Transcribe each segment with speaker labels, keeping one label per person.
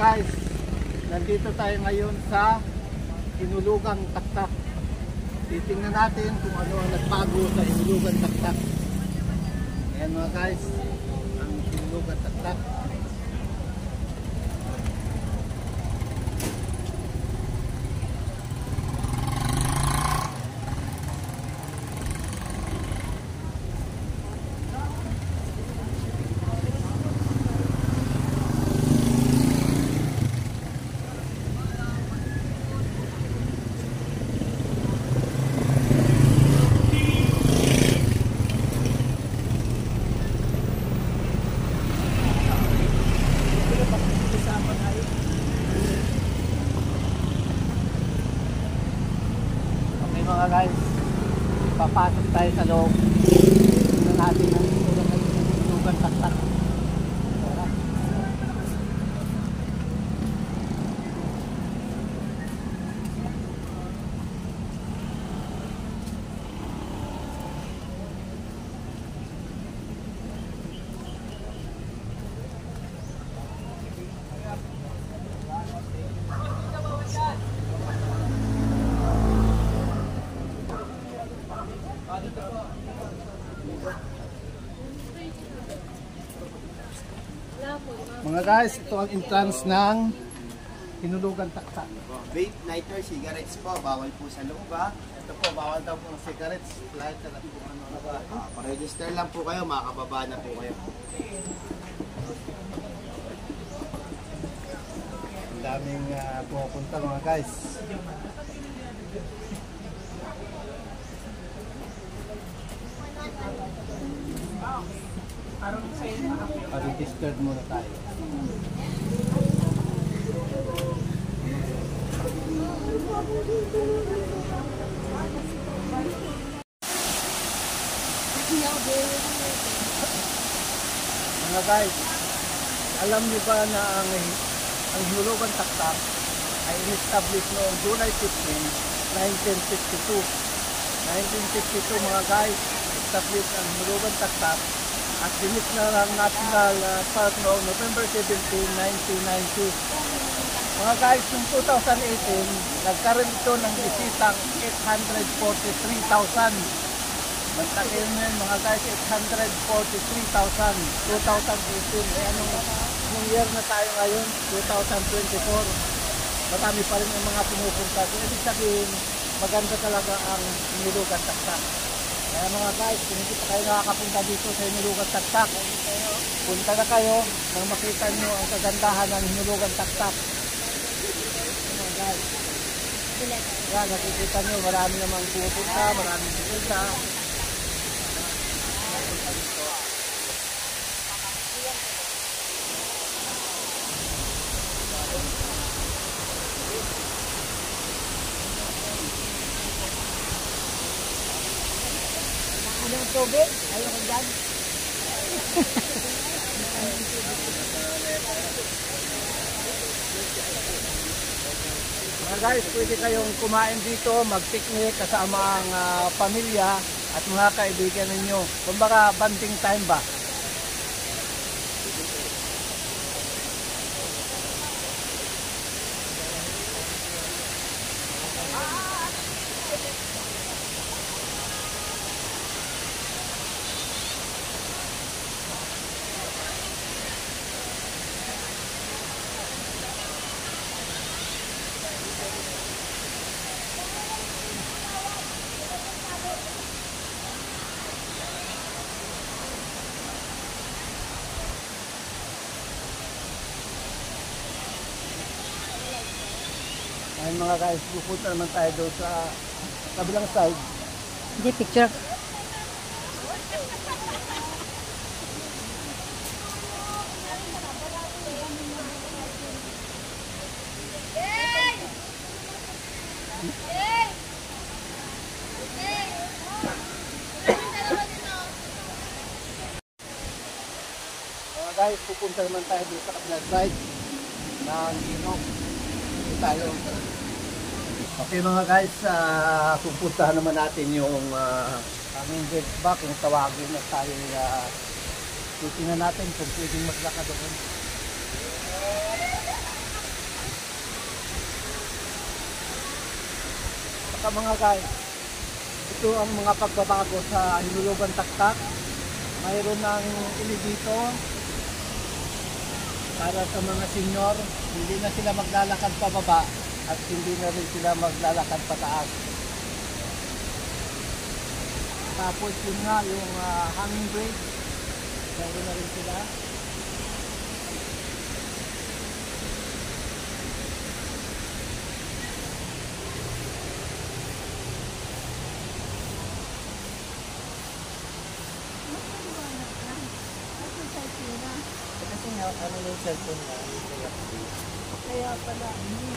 Speaker 1: guys, nandito tayo ngayon sa Hinulugang Taktak. Titingnan natin kung ano ang nagbago sa Hinulugang Taktak. Ayan mga guys, ang Hinulugang Taktak. Mga guys, papasok tayo sa loob. Tingnan natin ang Hinulugang Taktak. Mga guys, ito ang entrance ng Hinulugang Taktak.
Speaker 2: Vape, lighter, cigarettes po, bawal po sa loob ha.
Speaker 1: Ito po, bawal daw po ng cigarettes, lighter at kung ano na ba.
Speaker 2: Pa-register lang po kayo, makakababa na po kayo.
Speaker 1: Ang daming pupunta mga guys. Pa-registered muna tayo. Mga guys, alam niyo ba na ang Hinulugang Taktak ay in-establish noong July 15, 1952. 1952 mga guys, establish ang Hinulugang Taktak at dinis na ng National Park noong November 17, 1990. Mga guys, noong 2018, nagkaroon ito ng bisitang 843,000. Magtakin mo yun mga guys, 843,000. 2018, eh anong year na tayo ngayon? 2024. Marami pa rin yung mga pumupunta. So, ibig sabihin, maganda talaga ang Hinulugang Taktak. Kaya mga guys, kung hindi pa kayo nakakapunta dito sa Hinulugang Taktak, punta na kayo nang makita nyo ang kagandahan ng Hinulugang Taktak. Mga guys, yan, nakikita nyo, marami namang pupunta, maraming pupunta.
Speaker 3: Anong tubig? Ayaw ko dyan.
Speaker 1: Mga guys, pwede kayong kumain dito, mag-picnic kasama ang pamilya at mga kaibigan ninyo. Kumbaga, banding time ba? Ayun mga guys, pupunta naman tayo doon sa kabilang side.
Speaker 3: Hindi, picture.
Speaker 1: Mga guys, pupunta naman tayo doon sa kabilang side ng Inog. Tayo. Okay mga guys, pupuntahan naman natin yung aming gate back, kung tawagin na tayo, titingnan natin kung pwedeng maglakad doon. Sa mga guys, ito ang mga pagbabago sa Hinulugan Taktak. Mayroon ng dito para sa mga senior. Hindi na sila maglalakad pababa at hindi na rin sila maglalakad pataas. Tapos yun nga, yung hanging brake, mayroon na rin sila.
Speaker 3: Kasi nga, ano yung cellphone na,
Speaker 1: Kaya pala, hindi.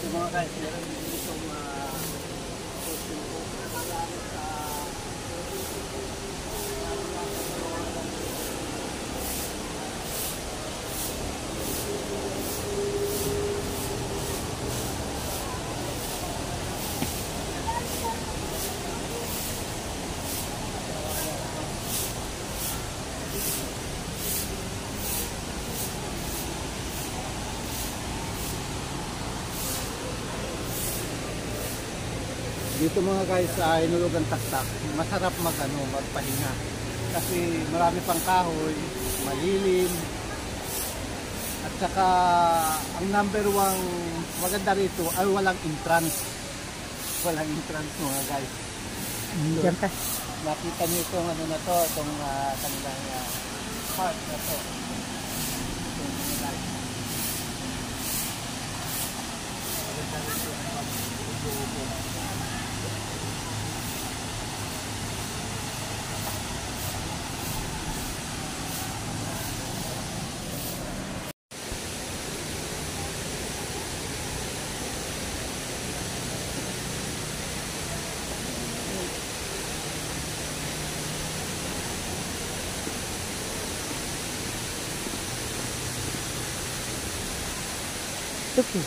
Speaker 1: Yung mga guys, meron dito posting po galing sa dito mga guys sa Hinulugan Taktak, masarap magpahinga kasi marami pang kahoy, malilim, at saka ang number one maganda rito ay walang entrance mga guys.
Speaker 3: Diyan ka.
Speaker 1: Nakita niyo itong ano na to, itong kanilang park na to. Itong guys. Maganda rito ang pag-upo.
Speaker 3: Tupi.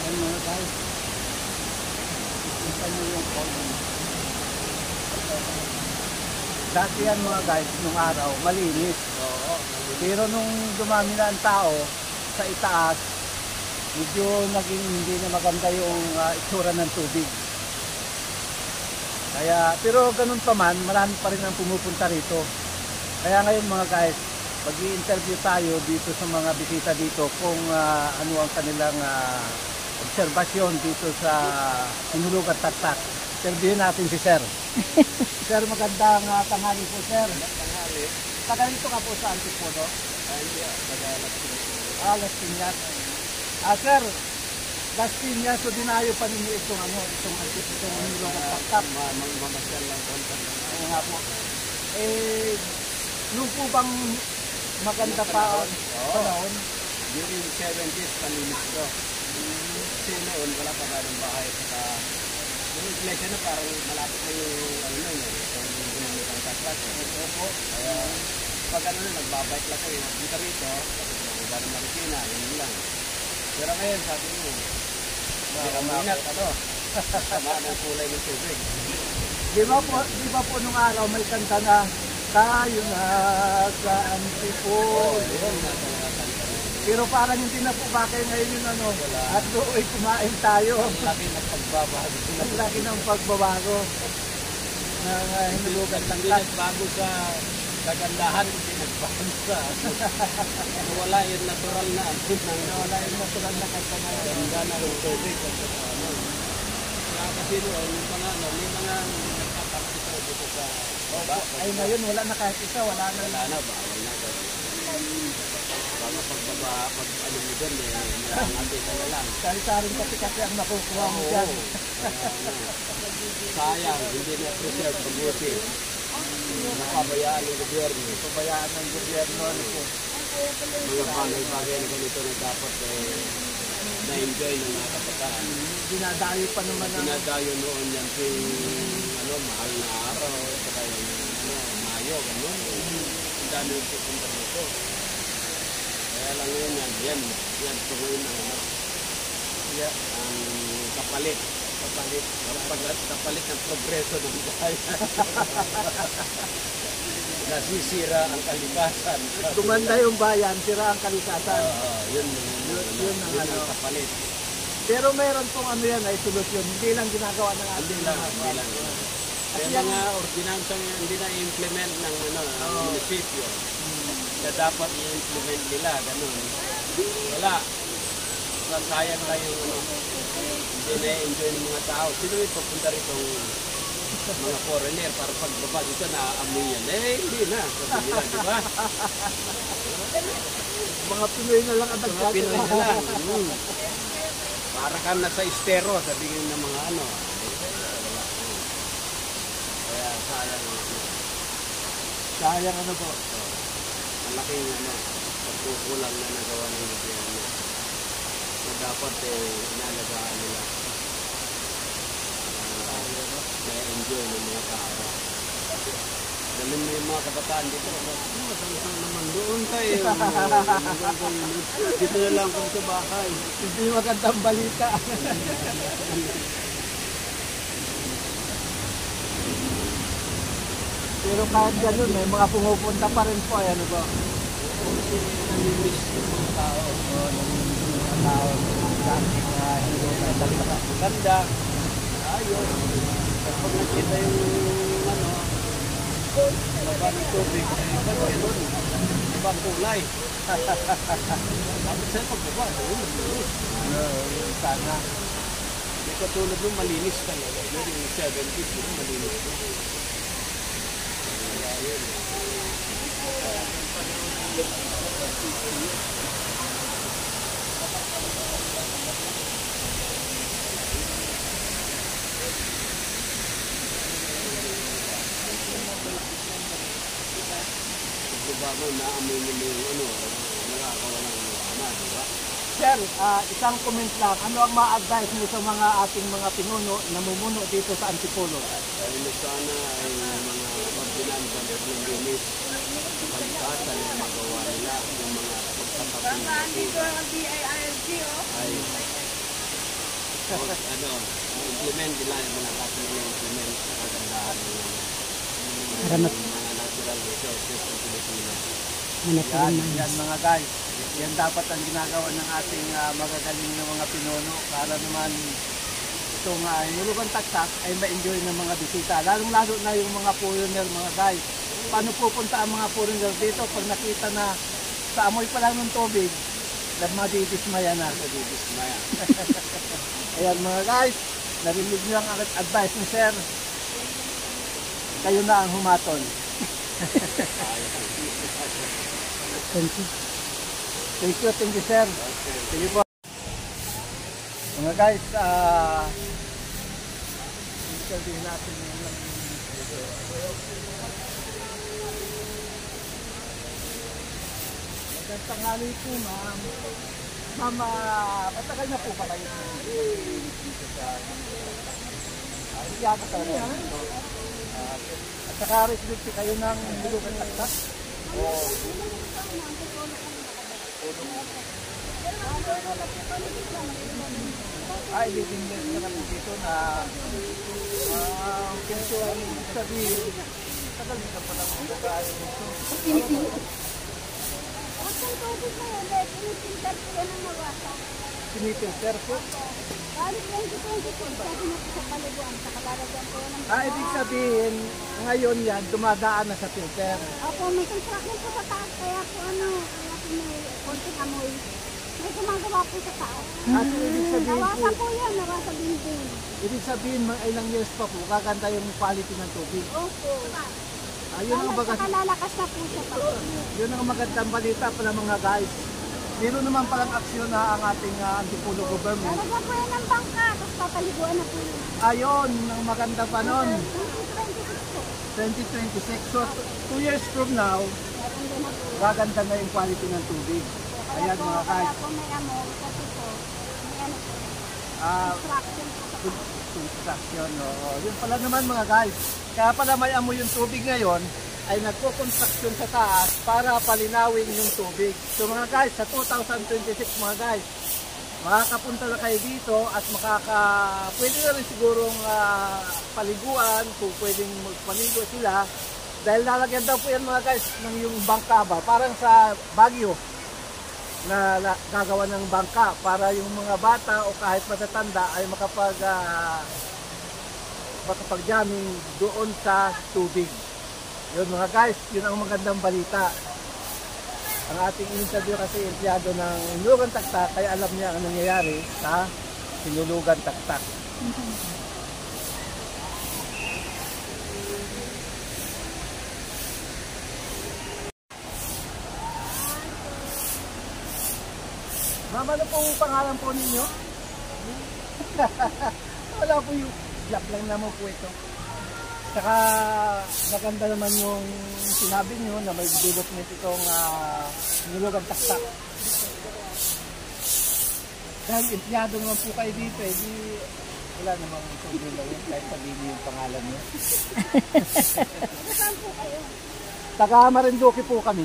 Speaker 3: Ayan mga guys, kita nyo yung column. Dati yan mga guys, nung araw, malinis. Pero nung dumami na ang tao sa itaas, medyo naging hindi na maganda yung itsura ng tubig. Kaya, pero ganun pa man, marami pa rin ang pumupunta rito. Kaya ngayon mga guys, mag-i-interview tayo dito sa mga bisita dito kung ano ang kanilang obserbasyon dito sa Hinulugan Taktak. Interviewin natin si Sir. Sir, magandang tanghali po, Sir.
Speaker 2: Tanghali.
Speaker 1: Taga dito ka po sa Antipodo?
Speaker 2: Hindi, taga Las Piñas.
Speaker 1: Las Piñas. Sir, Las Piñas, so dinayo pa ninyo itong Hinulugan Taktak.
Speaker 2: Mamasyal lang doon.
Speaker 1: Oo nga po. Nung po bang maganda pa panahon?
Speaker 2: During 70s, panilis ko. Kasi noon, wala pa ganong bahay. Saka, yung iglesia na parang malapit na yung ano nun eh. Yung ginamit ang taklat. Kaya, pag ano na, nagbabike lang ko. Dito rito, iba ng Marikina, yun lang. Pero ngayon, sabi mo, hindi ka maingat, tamaan ang kulay ng tubig.
Speaker 1: Di ba po nung araw may kanta na tayo na sa Antipolo.
Speaker 3: Pero parang hindi na po bagay ngayon yung ano. At doon kumain tayo.
Speaker 2: Ang laki ng pagbabago.
Speaker 3: Ang laki ng pagbabago ng hinulugan ng
Speaker 2: Hindi nagbago sa kagandahan, hindi nagbago sa wala yung natural na
Speaker 3: wala yung natural na kasanayan.
Speaker 2: ganda na ng tubig at ano. Kaya kasi noon, yung mga ano, may mga nagkapartito dito sa baba.
Speaker 3: Ay ngayon wala na kahit isa, wala na.
Speaker 2: Wala na, bawal na. Baka pagbaba, pag ano mo dyan, nangangati ka na lang.
Speaker 3: Sari-saring kasi ang nakukuha mo dyan.
Speaker 2: Sayang, hindi na preserve mabuti. Napabayaan ng gobyerno.
Speaker 3: Pabayaan ng gobyerno. Ano po.
Speaker 2: Mga bagay-bagay na ganito na dapat na-enjoy ng mga kabataan.
Speaker 3: Dinadayo pa naman ang
Speaker 2: Dinadayo noon yan sa ano, mahal na araw, saka yung ano, Mayo, gano'n. Ang dami yung pupunta dito. Kaya lang ngayon yan tunguin ang ano, ang kapalit. Kapalit ng progreso ng bayan. Nasisira ang kalikasan.
Speaker 3: tumanda yung bayan, sira ang kalikasan.
Speaker 2: Yun
Speaker 3: ang ano.
Speaker 2: ang kapalit.
Speaker 3: Pero meron pong ano yan ay solusyon. Hindi lang ginagawa ng ating mga
Speaker 2: Hindi lang. Kaya mga ordinansa hindi na i-implement ng munisipyo. Kaya dapat i-implement nila, ganun. Wala. Sayang lang yung ano. Hindi na-enjoy ng mga tao. Sino yung papunta rito mga foreigner para pagbaba dito naaamoy yan? Hindi na. Sabi nila, di ba?
Speaker 3: mga Pinoy na lang ang
Speaker 2: Mga Pinoy na lang. Para ka nasa estero, sabihin ng mga ano. Kaya sayang.
Speaker 3: sayang ano po.
Speaker 2: Malaking ano, pagkukulang na nagawa ng gobyerno. So dapat inalagaan nila. Na-enjoy ng mga tao. Dalhin mo yung mga kabataan dito. Masang naman doon tayo. Dito na lang kung sa bahay.
Speaker 3: Hindi magandang balita. Pero kahit ganun, may mga pumupunta pa rin po. Ano ba?
Speaker 2: Namimiss yung mga tao.
Speaker 3: Mga tao. Dating hinulugan ng taktak.
Speaker 2: Ganda. Ayos. Kapag nakita yung ano, baba ng tubig, ganun. Ibang kulay. Dapat sa'yo pagbaba, malinis.
Speaker 3: Sana.
Speaker 2: Hindi katulad nung malinis talaga. Yung 70s, yung malinis. Kaya yun. Diba mo, naamoy mo yung ano, nakakawalang ano, diba?
Speaker 3: Sir, isang comment lang. Ano ang ma-advise mo sa mga ating mga pinuno na namumuno dito sa Antipolo?
Speaker 2: Dahil sana ay mga ordinansa na linis, kalikasan na magawa nila, yung mga pagtatapong
Speaker 4: Dito ang DIRG, oh.
Speaker 2: ay ano, implement nila yung mga kasi nila implement sa kagandahan ng mga natural resources ng Pilipinas.
Speaker 3: Yan mga guys. Yan dapat ang ginagawa ng ating magagaling na mga pinuno para naman itong hinulugan taktak ay ma-enjoy ng mga bisita. Lalong-lalo na yung mga foreigner mga guys. Paano pupunta ang mga foreigner dito pag nakita na sa amoy pa lang ng tubig na madidismaya na.
Speaker 2: Nadidismaya.
Speaker 3: Ayan mga guys, narinig niyo ang advice ni Sir. Kayo na ang humaton. Thank you. Thank you, Sir. Sige po. Mga guys, sabihin natin yung magandang tanghali po, ma'am. Ma'am, matagal na po ba kayo dito sa yata talaga? At saka restricted kayo ng hulugan taktak? O living years na kami dito na kento ang sabihin tagal na pala mga tayo dito.
Speaker 4: yung tubig na yun, eh, pinipinter ko yan ang nawasa.
Speaker 3: Sinipilter po.
Speaker 4: Balik 2024, sabi na po sa paliguan, sa kalalagyan ko yan ng
Speaker 3: Ibig sabihin, ngayon yan, dumadaan na sa filter.
Speaker 4: Opo, may construction po sa taas, kaya po ano, kaya po may konting amoy. May gumagawa po sa taas.
Speaker 3: At ibig sabihin po,
Speaker 4: Nawasa po yan, nawasa building.
Speaker 3: ibig sabihin, mga ilang years pa po, gaganda yung quality ng tubig.
Speaker 4: Opo.
Speaker 3: Ayun ang
Speaker 4: Saka lalakas na po siya pa.
Speaker 3: yun ang magandang balita pala mga guys. Meron naman palang aksyon na ang ating Antipolo government.
Speaker 4: Lalagyan po yan ng bangka, tapos papaliguan na po yun.
Speaker 3: Ayun, ang maganda pa nun.
Speaker 4: 2026 po.
Speaker 3: 2026. So, 2 years from now,
Speaker 4: Gaganda na po.
Speaker 3: gaganda na yung quality ng tubig.
Speaker 4: Kaya
Speaker 3: Ayan
Speaker 4: po,
Speaker 3: mga
Speaker 4: kaya
Speaker 3: guys.
Speaker 4: po may amoy, kasi po, may ano po,
Speaker 3: Ah,
Speaker 4: construction po sa taas.
Speaker 3: construction. Oo. Yun pala naman mga guys. Kaya pala may amoy yung tubig ngayon ay nagko-construction sa taas para palinawin yung tubig. So mga guys, sa 2026 mga guys, makakapunta na kayo dito at pwede na rin sigurong paliguan kung pwedeng magpaligo sila. Dahil lalagyan daw po yan mga guys ng yung bangka ba, parang sa Baguio na gagawa ng bangka para yung mga bata o kahit matatanda ay makapag-jamming doon sa tubig. Yun mga guys, yun ang magandang balita. Ang ating interview kasi empleyado ng Hinulugan Taktak, kaya alam niya ang nangyayari sa Hinulugan Taktak. Mama, ano pong pangalan po ninyo? Wala po yung vlog lang naman po ito. Saka maganda naman yung sinabi nyo na may development itong Hinulugan Taktak. Dahil empleyado naman po kayo dito, di wala namang problema yun kahit sabihin niyo yung pangalan nyo.
Speaker 4: Saan po kayo?
Speaker 3: Taga Marinduque po kami.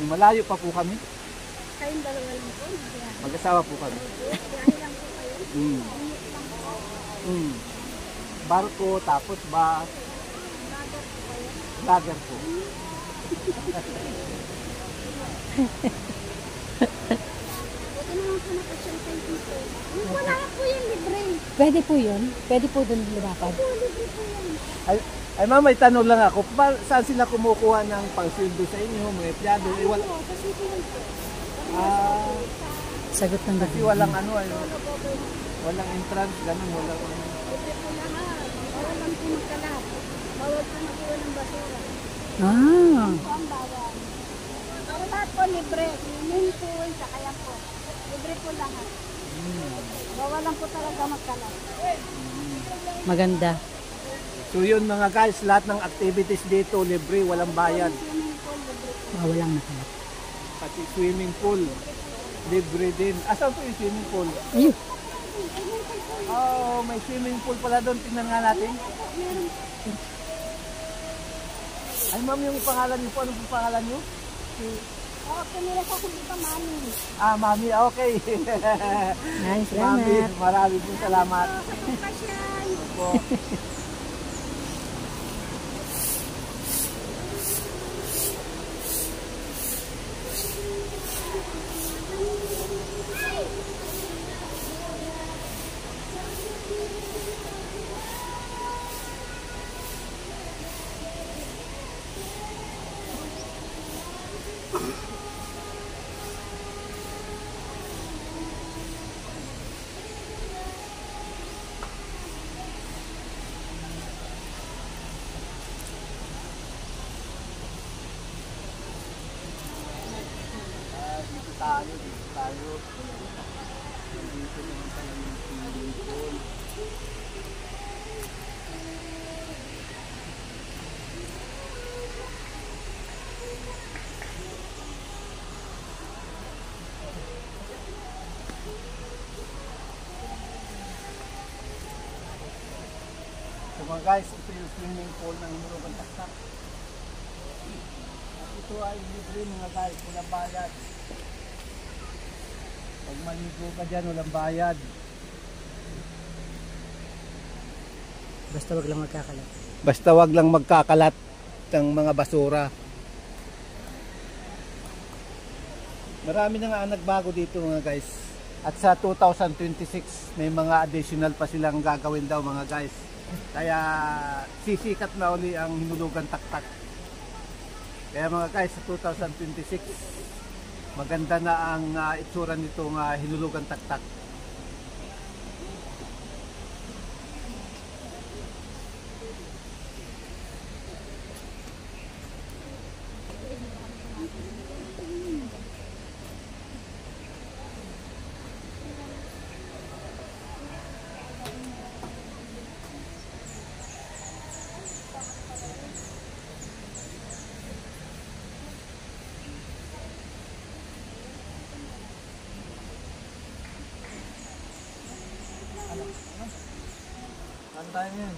Speaker 3: Malayo pa po kami.
Speaker 4: Kayong dalawa lang po, biyahe.
Speaker 3: Mag-asawa po kami.
Speaker 4: Biyahe lang po kayo.
Speaker 3: Mm.
Speaker 4: Init lang po.
Speaker 3: Mm. Barko, tapos bus,
Speaker 4: Bagat po kayo.
Speaker 3: lager po.
Speaker 4: Buti naman po napasyal kayo dito. Wala po yung libre.
Speaker 5: Pwede po yun? Pwede po doon lumapad?
Speaker 4: Po, libre po yan.
Speaker 3: Ay ma'am, may tanong lang ako. Saan sila kumukuha ng pang-sweldo sa inyo, mga empleyado? Wala,
Speaker 4: Po, sa city lang po.
Speaker 5: Sagot ng
Speaker 3: kasi
Speaker 5: gabi.
Speaker 3: walang walang entrance, ganun, walang
Speaker 4: Libre po lahat. Bawal lang po magkalat. Bawal po mag-iwan ng basura.
Speaker 5: Ah,
Speaker 4: Po ang bawal. Lahat po libre. Swimming pool, saka yan po. Libre po lahat. Bawal lang po talaga magkalat.
Speaker 5: maganda.
Speaker 3: So yun mga guys, lahat ng activities dito libre, walang bayad.
Speaker 4: Swimming pool, libre po.
Speaker 5: Walang nakalat.
Speaker 3: Pati swimming pool, libre din. Asan po yung swimming pool?
Speaker 5: Ayun.
Speaker 3: Oh, may swimming pool pala doon. Tingnan nga natin. Ay ma'am, yung pangalan niyo po, ano po pangalan niyo?
Speaker 4: Pinila ko kung dito, mami.
Speaker 3: Mami, okay.
Speaker 5: Nice,
Speaker 3: Mami,
Speaker 5: salamat.
Speaker 3: marami po salamat.
Speaker 4: Pasyan.
Speaker 3: Po. Dito tayo. Dito naman tayo yung swimming pool. So mga guys, ito yung swimming pool ng Hinulugan Taktak. At ito ay libre mga guys, walang bayad. Pag maligo ka dyan, walang bayad.
Speaker 5: Basta wag lang magkakalat.
Speaker 3: Basta wag lang magkakalat ng mga basura. Marami na nga ang nagbago dito mga guys. At sa 2026 may mga additional pa silang gagawin daw mga guys. Kaya sisikat na uli ang Hinulugan Taktak. Kaya mga guys, sa 2026 maganda na ang itsura nitong Hinulugan Taktak.
Speaker 1: Antayin yan.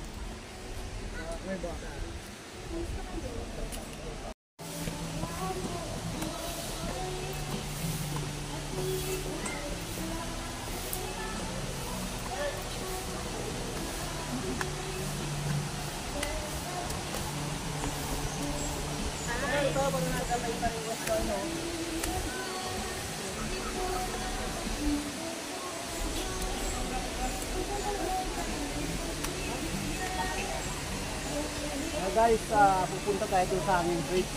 Speaker 3: Guys, pupunta tayo doon sa aming bridge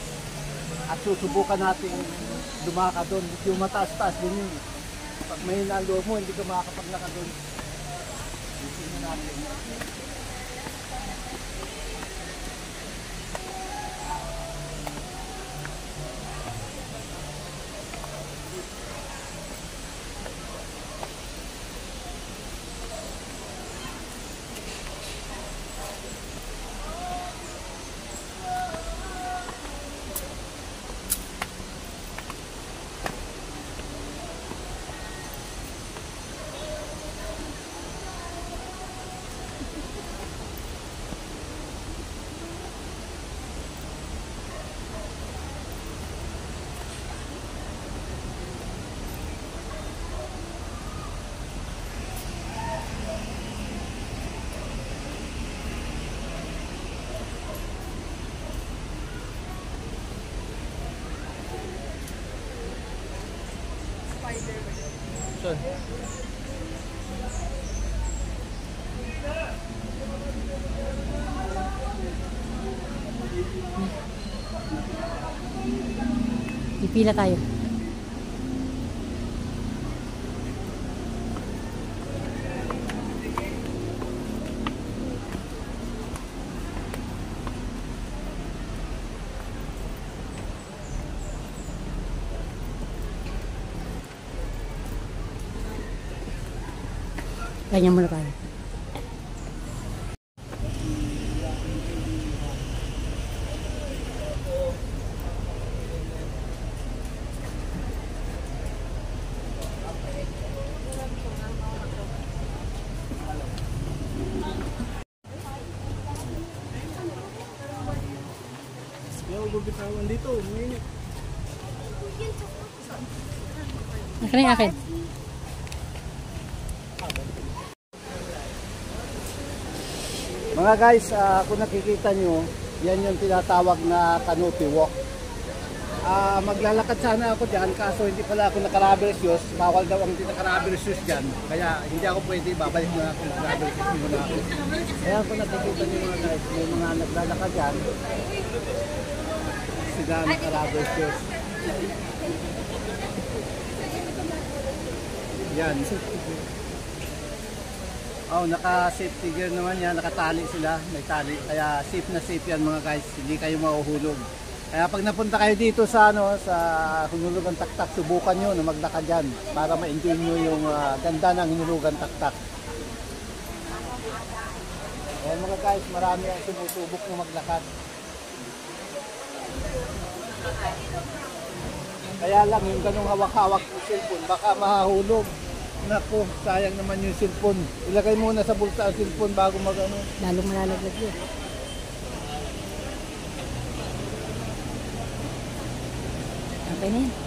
Speaker 3: at susubukan natin lumaka doon. Yung mataas-taas din yun. Pag may nalo mo, hindi ka makakapaglaka doon. Tingnan natin. Saan?
Speaker 5: Pipila tayo. Ganyan muna tayo.
Speaker 1: Bitawan dito, mainit.
Speaker 5: Akin yung akin.
Speaker 3: Mga guys, kung nakikita nyo, yan yung tinatawag na canopy walk. Maglalakad sana ako dyan, kaso hindi pala ako naka-rubber shoes. Bawal daw ang hindi naka-rubber shoes dyan. Kaya hindi ako pwede, babalik na ako naka-rubber shoes muna ako. Kaya kung nakikita nyo mga guys, may mga naglalakad dyan, sila naka-rubber shoes. Yan. Oh, naka-safety gear naman yan, nakatali sila, may tali. Kaya safe na safe yan mga guys, hindi kayo mahuhulog. Kaya pag napunta kayo dito sa sa Hinulugan Taktak, subukan nyo na maglakad dyan para ma-enjoy nyo yung ganda ng Hinulugan Taktak. Kaya mga guys, marami ang sumusubok na maglakad. Kaya lang yung ganong hawak-hawak ng cellphone, baka mahahulog. Naku, sayang naman yung cellphone. Ilagay muna sa bulsa ang cellphone bago mag-ano.
Speaker 5: Lalong malalaglag yun. Okay na yan.